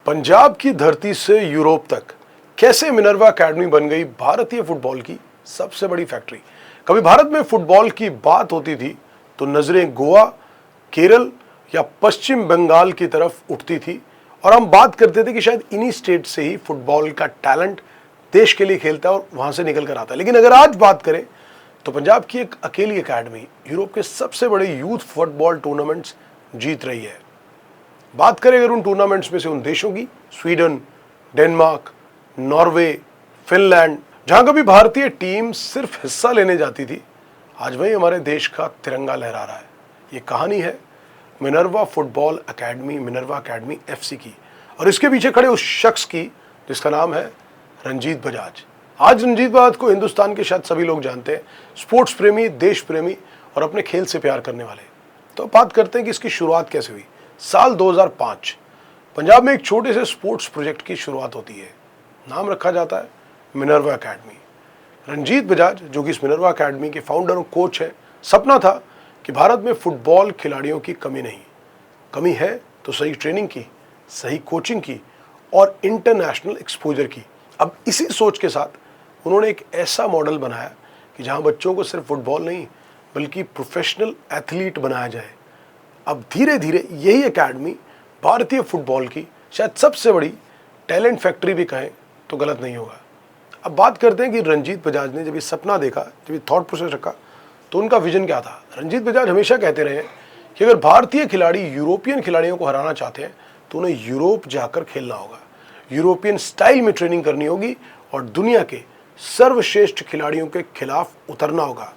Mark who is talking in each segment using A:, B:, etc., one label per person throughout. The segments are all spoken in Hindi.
A: पंजाब की धरती से यूरोप तक कैसे मिनर्वा एकेडमी बन गई भारतीय फुटबॉल की सबसे बड़ी फैक्ट्री। कभी भारत में फुटबॉल की बात होती थी तो नजरें गोवा, केरल या पश्चिम बंगाल की तरफ उठती थी और हम बात करते थे कि शायद इन्हीं स्टेट से ही फुटबॉल का टैलेंट देश के लिए खेलता है और वहां से निकल कर आता है। लेकिन अगर आज बात करें तो पंजाब की एक अकेली एकेडमी यूरोप के सबसे बड़े यूथ फुटबॉल टूर्नामेंट्स जीत रही है। बात करें अगर उन टूर्नामेंट्स में से उन देशों की, स्वीडन, डेनमार्क, नॉर्वे, फिनलैंड, जहां कभी भारतीय टीम सिर्फ हिस्सा लेने जाती थी, आज वही हमारे देश का तिरंगा लहरा रहा है। ये कहानी है Minerva football academy, Minerva academy FC की, और इसके पीछे खड़े उस शख्स की जिसका नाम है रंजीत बजाज। आज रंजीत बजाज को हिंदुस्तान के शायद सभी लोग जानते हैं, स्पोर्ट्स प्रेमी, देश प्रेमी और अपने खेल से प्यार करने वाले। तो बात करते हैं कि इसकी शुरुआत कैसे हुई। साल 2005 पंजाब में एक छोटे से स्पोर्ट्स प्रोजेक्ट की शुरुआत होती है। नाम रखा जाता है मिनर्वा एकेडमी। रंजीत बजाज, जो कि इस मिनर्वा एकेडमी के फाउंडर और कोच है, सपना था कि भारत में फुटबॉल खिलाड़ियों की कमी नहीं, कमी है तो सही ट्रेनिंग की, सही कोचिंग की और इंटरनेशनल एक्सपोजर की। अब इसी सोच के साथ उन्होंने एक ऐसा मॉडल बनाया कि जहां बच्चों को सिर्फ फुटबॉल नहीं बल्कि प्रोफेशनल एथलीट बनाया जाए। अब धीरे धीरे यही एकेडमी भारतीय फुटबॉल की शायद सबसे बड़ी टैलेंट फैक्ट्री भी कहें तो गलत नहीं होगा। अब बात करते हैं कि रंजीत बजाज ने जब ये सपना देखा, जब ये थॉट प्रोसेस रखा, तो उनका विजन क्या था। रंजीत बजाज हमेशा कहते रहे कि अगर भारतीय खिलाड़ी यूरोपियन खिलाड़ियों को हराना चाहते हैं तो उन्हें यूरोप जाकर खेलना होगा, यूरोपियन स्टाइल में ट्रेनिंग करनी होगी और दुनिया के सर्वश्रेष्ठ खिलाड़ियों के खिलाफ उतरना होगा।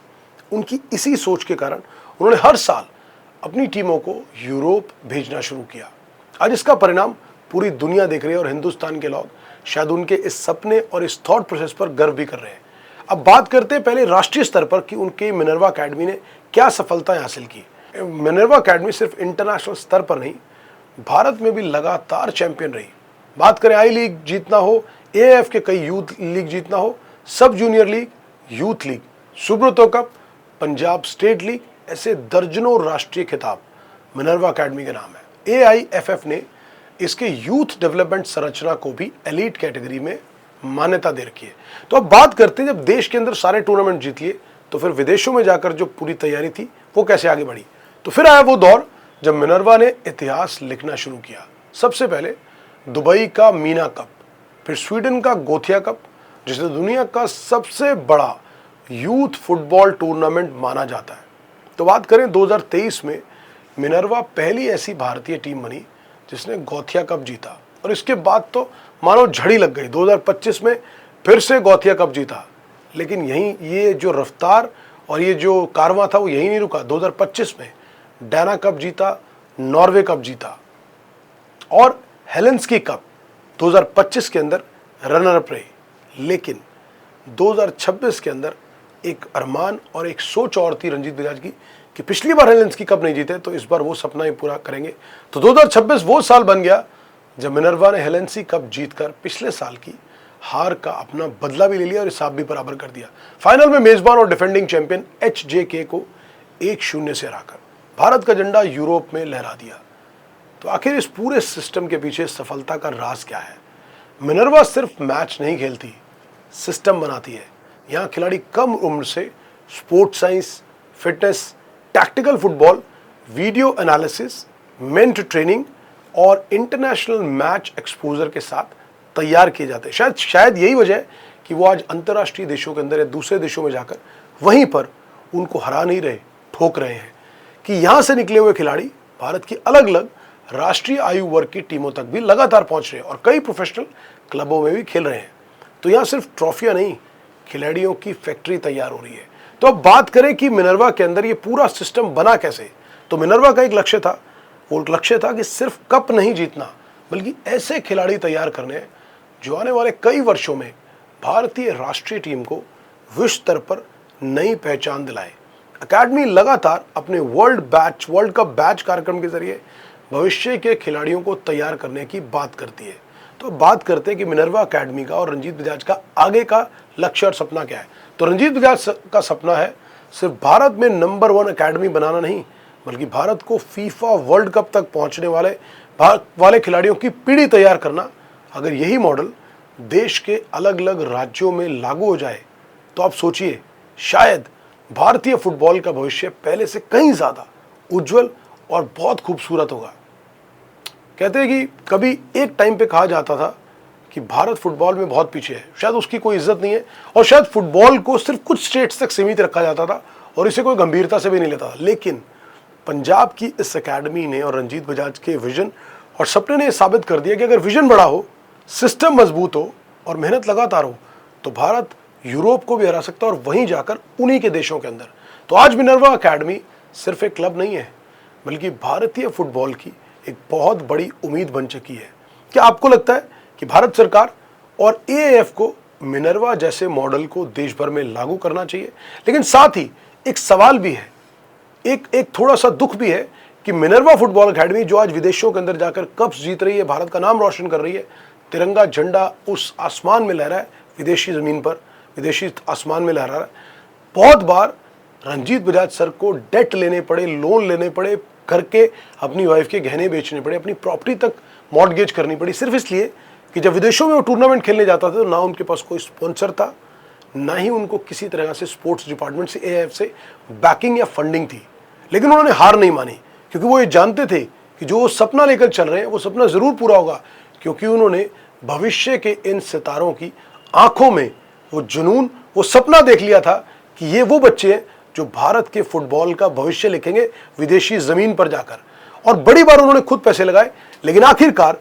A: उनकी इसी सोच के कारण उन्होंने हर साल अपनी टीमों को यूरोप भेजना शुरू किया। आज इसका परिणाम पूरी दुनिया देख रही है और हिंदुस्तान के लोग शायद उनके इस सपने और इस थॉट प्रोसेस पर गर्व भी कर रहे हैं। अब बात करते हैं पहले राष्ट्रीय स्तर पर कि उनके मिनर्वा एकेडमी ने क्या सफलताएं हासिल की। मिनर्वा एकेडमी सिर्फ इंटरनेशनल स्तर पर नहीं, भारत में भी लगातार चैंपियन रही। बात करें आई लीग जीतना हो, एएफ के कई यूथ लीग जीतना हो, सब junior league, youth league, Subroto cup, Punjab state league, ऐसे दर्जनों राष्ट्रीय खिताब मिनर्वा एकेडमी के नाम है। एआईएफएफ ने इसके यूथ डेवलपमेंट संरचना को भी एलीट कैटेगरी में मान्यता दे रखी है। तो अब बात करते हैं, जब देश के अंदर सारे टूर्नामेंट जीत लिए तो फिर विदेशों में जाकर जो पूरी तैयारी थी वो कैसे आगे बढ़ी। तो फिर आया वो दौर जब मिनर्वा ने इतिहास लिखना शुरू किया। सबसे पहले दुबई का मीना कप, फिर स्वीडन का गोथिया कप, जिसे दुनिया का सबसे बड़ा यूथ फुटबॉल टूर्नामेंट माना जाता है। तो बात करें 2023 में मिनर्वा पहली ऐसी भारतीय टीम बनी जिसने गोथिया कप जीता, और इसके बाद तो मानो झड़ी लग गई। 2025 में फिर से गोथिया कप जीता, लेकिन यहीं ये जो रफ्तार और ये जो कारवां था वो यही नहीं रुका। 2025 में डायना कप जीता, नॉर्वे कप जीता और हेलेंस्की कप 2025 के अंदर रनर अप रहे। लेकिन 2026 के अंदर एक अरमान और एक सोच और थी रंजीत बजाज की कि पिछली बार हेलेंस्की कप नहीं जीते तो इस बार वो सपना ही पूरा करेंगे। तो 2026 वो साल बन गया जब मिनर्वा ने हेलेंस्की कप जीतकर पिछले साल की हार का अपना बदला भी ले लिया और हिसाब भी बराबर कर दिया। फाइनल में मेजबान और डिफेंडिंग चैंपियन एचजेके को 1-0 से हराकर भारत का झंडा यूरोप में लहरा दिया। तो आखिर इस पूरे सिस्टम के पीछे सफलता का राज क्या है। मिनर्वा सिर्फ मैच नहीं खेलती, सिस्टम बनाती है। यहाँ खिलाड़ी कम उम्र से sports science, fitness, tactical football, video analysis, mentor training और इंटरनेशनल मैच एक्सपोजर के साथ तैयार किए जाते हैं। शायद यही वजह है कि वो आज अंतर्राष्ट्रीय देशों के अंदर या दूसरे देशों में जाकर वहीं पर उनको हरा नहीं रहे, ठोक रहे हैं कि यहाँ से निकले हुए खिलाड़ी भारत की अलग अलग राष्ट्रीय आयु वर्ग की टीमों तक भी लगातार पहुंच रहे हैं और कई प्रोफेशनल क्लबों में भी खेल रहे हैं। तो यहाँ सिर्फ ट्रॉफियां नहीं, खिलाड़ियों की फैक्ट्री तैयार हो रही है। तो अब बात करें कि मिनर्वा के अंदर ये पूरा सिस्टम बना कैसे। तो मिनर्वा का एक लक्ष्य था, वो लक्ष्य था कि सिर्फ कप नहीं जीतना बल्कि ऐसे खिलाड़ी तैयार करने जो आने वाले कई वर्षों में भारतीय राष्ट्रीय टीम को विश्व स्तर पर नई पहचान दिलाए। एकेडमी लगातार अपने वर्ल्ड कप बैच कार्यक्रम के जरिए भविष्य के खिलाड़ियों को तैयार करने की बात करती है। तो बात करते हैं कि मिनर्वा एकेडमी का और रंजीत बजाज का आगे का लक्ष्य और सपना क्या है। तो रंजीत बजाज का सपना है सिर्फ भारत में नंबर 1 एकेडमी बनाना नहीं, बल्कि भारत को फीफा वर्ल्ड कप तक पहुंचने वाले वाले खिलाड़ियों की पीढ़ी तैयार करना, अगर यही मॉडल देश के अलग अलग राज्यों में लागू हो जाए तो आप सोचिए, शायद भारतीय फुटबॉल का भविष्य पहले से कहीं ज्यादा उज्जवल और बहुत खूबसूरत होगा। कहते हैं कि कभी एक टाइम पे कहा जाता था कि भारत फुटबॉल में बहुत पीछे है, शायद उसकी कोई इज्जत नहीं है और शायद फुटबॉल को सिर्फ कुछ स्टेट्स तक सीमित रखा जाता था और इसे कोई गंभीरता से भी नहीं लेता था। लेकिन पंजाब की इस एकेडमी ने और रंजीत बजाज के विजन और सपने ने साबित कर दिया कि अगर विजन बड़ा हो, सिस्टम मजबूत हो और मेहनत लगातार हो तो भारत यूरोप को भी हरा सकता है और वहीं जाकर उन्हीं के देशों के अंदर। तो आज मिनर्वा एकेडमी सिर्फ एक क्लब नहीं है, बल्कि भारतीय फुटबॉल की एक बहुत बड़ी उम्मीद बन चुकी है। क्या आपको लगता है कि भारत सरकार और एएएफ को मिनर्वा जैसे मॉडल को देश भर में लागू करना चाहिए? लेकिन साथ ही एक सवाल भी है, एक थोड़ा सा दुख भी है कि मिनर्वा फुटबॉल एकेडमी जो आज विदेशों के अंदर जाकर कप्स जीत रही है, भारत का नाम रोशन कर रही है, तिरंगा झंडा उस आसमान में लहरा है, विदेशी जमीन पर, विदेशी आसमान में लहरा रहा है। बहुत बार रंजीत बजाज सर को डेट लेने पड़े, लोन लेने पड़े, घर के अपनी वाइफ के गहने बेचने पड़े, अपनी प्रॉपर्टी तक मॉर्टगेज करनी पड़ी, सिर्फ इसलिए कि जब विदेशों में वो टूर्नामेंट खेलने जाता था तो ना उनके पास कोई स्पॉन्सर था, ना ही उनको किसी तरह से स्पोर्ट्स डिपार्टमेंट से, एएएफ से बैकिंग या फंडिंग थी। लेकिन उन्होंने हार नहीं मानी, क्योंकि वो ये जानते थे कि जो वो सपना लेकर चल रहे हैं वो सपना जरूर पूरा होगा, क्योंकि उन्होंने भविष्य के इन सितारों की आंखों में वो जुनून, वो सपना देख लिया था कि ये वो बच्चे हैं जो भारत के फुटबॉल का भविष्य लिखेंगे विदेशी जमीन पर जाकर। और बड़ी बार उन्होंने खुद पैसे लगाए, लेकिन आखिरकार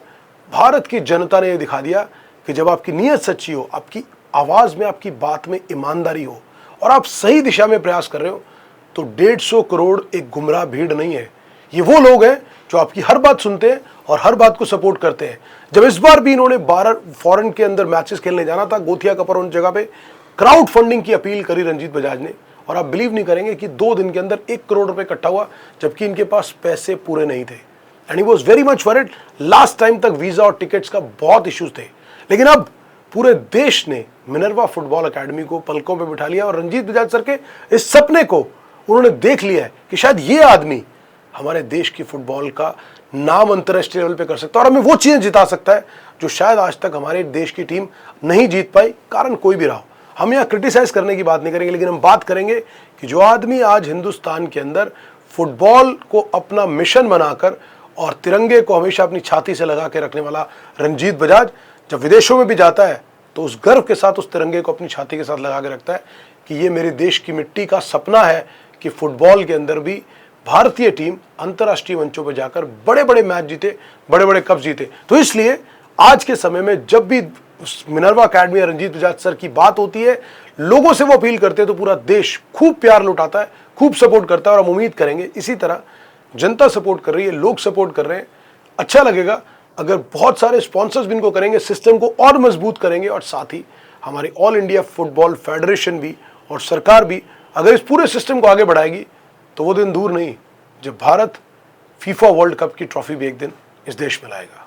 A: भारत की जनता ने यह दिखा दिया कि जब आपकी नीयत सच्ची हो, आपकी आवाज में, आपकी बात में ईमानदारी हो और आप सही दिशा में प्रयास कर रहे हो, तो 150 करोड़ एक गुमराह भीड़ नहीं है। ये वो लोग हैं जो आपकी हर बात सुनते हैं और हर बात को सपोर्ट करते हैं। जब इस बार भी इन्होंने 12 फॉरेन के अंदर मैचेस खेलने जाना था, गोथिया कप और उन जगह पे क्राउड फंडिंग की अपील करी रंजीत बजाज ने, और आप बिलीव नहीं करेंगे कि 2 दिन के अंदर 1 करोड़ रुपए इकट्ठा हुआ, जबकि इनके पास पैसे पूरे नहीं थे। And he was very much worried. Last time तक वीजा और टिकट्स का बहुत इश्यूज थे, लेकिन अब पूरे देश ने मिनर्वा फुटबॉल एकेडमी को पलकों पे बिठा लिया और रंजीत बजाज सर के इस सपने को उन्होंने देख लिया है कि शायद ये आदमी हमारे देश की फुटबॉल का नाम अंतर्राष्ट्रीय लेवल पे कर सकता है और हमें वो चीजें जिता सकता है जो शायद आज तक हमारे देश की टीम नहीं जीत पाई, कारण कोई भी रहा हो। हम यहाँ क्रिटिसाइज करने की बात नहीं करेंगे, लेकिन हम बात करेंगे कि जो आदमी आज हिंदुस्तान के अंदर फुटबॉल को अपना मिशन बनाकर और तिरंगे को हमेशा अपनी छाती से लगा के रखने वाला रंजीत बजाज, जब विदेशों में भी जाता है तो उस गर्व के साथ उस तिरंगे को अपनी छाती के साथ लगा के रखता है कि ये मेरे देश की मिट्टी का सपना है कि फुटबॉल के अंदर भी भारतीय टीम अंतर्राष्ट्रीय मंचों पर जाकर बड़े बड़े मैच जीते, बड़े बड़े कप जीते। तो इसलिए आज के समय में जब भी मिनर्वा एकेडमी या रंजीत बजाज सर की बात होती है, लोगों से वो अपील करते हैं तो पूरा देश खूब प्यार लुटाता है, खूब सपोर्ट करता है। और हम उम्मीद करेंगे इसी तरह जनता सपोर्ट कर रही है, लोग सपोर्ट कर रहे हैं। अच्छा लगेगा अगर बहुत सारे स्पॉन्सर्स भी इनको करेंगे, सिस्टम को और मजबूत करेंगे, और साथ ही हमारे ऑल इंडिया फुटबॉल फेडरेशन भी और सरकार भी अगर इस पूरे सिस्टम को आगे बढ़ाएगी तो वो दिन दूर नहीं जब भारत फीफा वर्ल्ड कप की ट्रॉफी भी एक दिन इस देश में लाएगा।